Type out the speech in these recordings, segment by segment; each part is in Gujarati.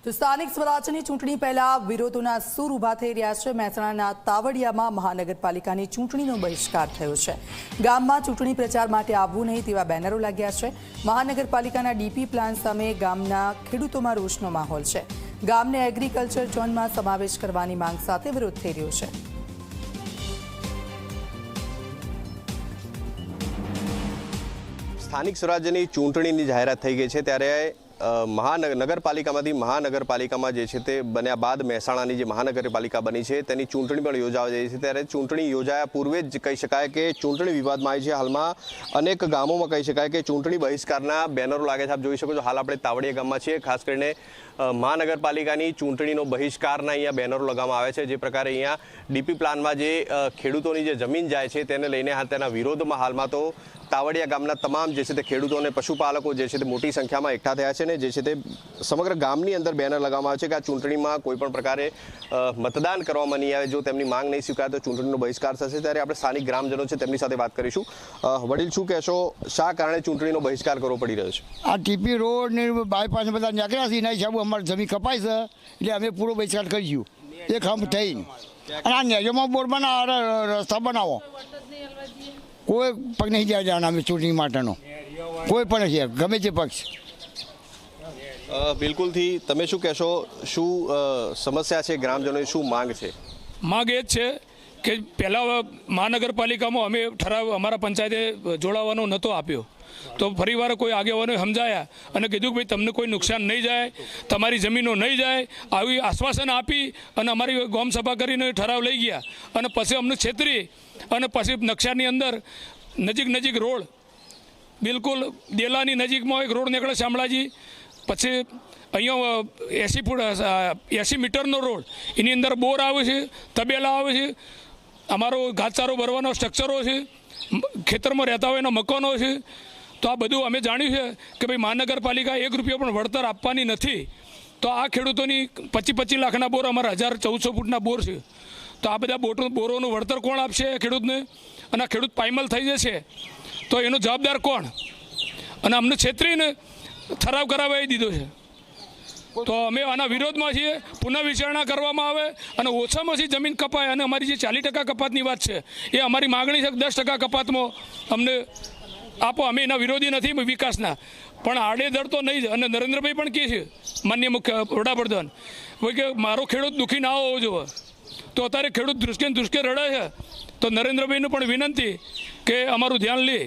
તો સ્થાનિક સ્વરાજ્યની ચૂંટણી પહેલા વિરોધોના સૂર ઊભા થઈ રહ્યા છે। મહેસાણાના તાવડિયામાં મહાનગરપાલિકાની ચૂંટણીનો બહિષ્કાર થયો છે। ગામમાં ચૂંટણી પ્રચાર માટે આવવું નહીં તેવા બેનરો લાગ્યા છે। મહાનગરપાલિકાના ડીપી પ્લાન સામે ગામના ખેડૂતોમાં રોષનો માહોલ છે। ગામને એગ્રીકલ્ચર ઝોનમાં સમાવેશ કરવાની માંગ સાથે વિરોધ થઈ રહ્યો છે। સ્થાનિક સ્વરાજ્યની ચૂંટણીની જાહેરાત થઈ ગઈ છે ત્યારે નગરપાલિકામાંથી મહાનગરપાલિકામાં જે છે તે બન્યા બાદ મહેસાણાની જે મહાનગરપાલિકા બની છે તેની ચૂંટણી પણ યોજાવા જઈ છે। ત્યારે ચૂંટણી યોજાયા પૂર્વે જ કહી શકાય કે ચૂંટણી વિવાદમાં આવી છે। હાલમાં અનેક ગામોમાં કહી શકાય કે ચૂંટણી બહિષ્કારના બેનરો લાગે છે। આપ જોઈ શકો છો, હાલ આપણે તાવડિયા ગામમાં છીએ। ખાસ કરીને મહાનગરપાલિકાની ચૂંટણીનો બહિષ્કારના અહીંયા બેનરો લગાવવામાં આવે છે। જે પ્રકારે અહીંયા ડીપી પ્લાનમાં જે ખેડૂતોની જે જમીન જાય છે તેને લઈને તેના વિરોધમાં હાલમાં તો તાવડિયા ગામના તમામ જે છે તે ખેડૂતો અને પશુપાલકો જે છે તે મોટી સંખ્યામાં એકઠા થયા છે ને જે છે તે સમગ્ર ગામની અંદર બેનર લગાવવામાં આવે છે કે આ ચૂંટણીમાં કોઈ પણ પ્રકારે મતદાન કરવામાં નહીં આવે। જો તેમની માંગ નહીં સ્વીકારે તો ચૂંટણીનો બહિષ્કાર થશે। ત્યારે આપણે સ્થાનિક ગ્રામજનો છે તેમની સાથે વાત કરીશું। વડીલ, શું કહેશો, શા કારણે ચૂંટણીનો બહિષ્કાર કરવો પડી રહ્યો છે? આ ટીપી રોડ ને બાયપાસ બધા નીકળ્યા છે, એના હિસાબે અમારી જમીન કપાય છે એટલે અમે પૂરો બહિષ્કાર કરીશું। એક હમ થઈને અને આ નેજોમાં બોર બનાવો, રસ્તા બનાવો, કોઈ પગ નહીં જાય જાણ અમે ચૂંટણી માટેનો કોઈ પણ છે, ગમે તે પક્ષ। બિલકુલથી તમે શું કહેશો, શું સમસ્યા છે ગ્રામજનોની, શું માંગ છે? માંગ એ જ છે કે પહેલાં મહાનગરપાલિકામાં અમે ઠરાવ અમારા પંચાયતે જોડાવાનો નહોતો આપ્યો, તો ફરીવાર કોઈ આગેવાનોએ સમજાયા અને કીધું કે ભાઈ તમને કોઈ નુકસાન નહીં જાય, તમારી જમીનો નહીં જાય, આવી આશ્વાસન આપી અને અમારી ગામ સભા કરીને ઠરાવ લઈ ગયા અને પછી અમને છેતરી અને પછી નકશાની અંદર નજીક રોડ બિલકુલ દેલાની નજીકમાં એક રોડ નીકળે શામળાજી, પછી અહીંયા 80 મીટરનો રોડ, એની અંદર બોર આવે છે, તબેલા આવે છે, અમારો ઘાસચારો ભરવાનો સ્ટ્રક્ચરો છે, ખેતરમાં રહેતા હોય એના મકાનો છે। તો આ બધું અમે જાણ્યું છે કે ભાઈ મહાનગરપાલિકા 1 રૂપિયો પણ વળતર આપવાની નથી। તો આ ખેડૂતોની 25 લાખના બોર, અમારા 1400 ફૂટના બોર છે। તો આ બધા બોરોનું વળતર કોણ આપશે ખેડૂતને? અને આ ખેડૂત પાયમલ થઈ જશે તો એનો જવાબદાર કોણ? અને અમને છેતરીને ઠરાવ કરાવી દીધો છે। તો અમે આના વિરોધમાં છીએ। પુનઃ વિચારણા કરવામાં આવે અને ઓછામાં ઓછી જમીન કપાય અને અમારી જે 40% કપાતની વાત છે એ અમારી માગણી છે 10% કપાતમાં અમને આપો। અમે એના વિરોધી નથી વિકાસના, પણ આડેધડ તો નહીં જ। અને નરેન્દ્રભાઈ પણ કહે છે, માનનીય મુખ્ય વડાપ્રધાન, કે મારો ખેડૂત દુઃખી ના હોવો જોઈએ। તો અત્યારે ખેડૂત ધ્રુસકે રડે છે, તો નરેન્દ્રભાઈને પણ વિનંતી કે અમારું ધ્યાન લે।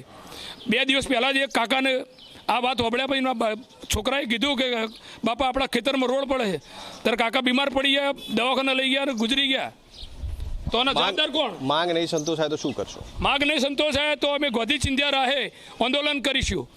2 દિવસ પહેલાં જ એક કાકાને આ વાત હોબળ્યા પછી છોકરાએ કીધું કે બાપા આપણા ખેતરમાં રોડ પડે છે, ત્યારે કાકા બીમાર પડી ગયા, દવાખાને લઈ ગયા અને ગુજરી ગયા। તો આના જવાબદાર કોણ? માંગ નહીં સંતોષાય તો શું કરશો? માંગ નહીં સંતોષાય તો અમે ગોધી ચિંધ્યા રાહે આંદોલન કરીશું।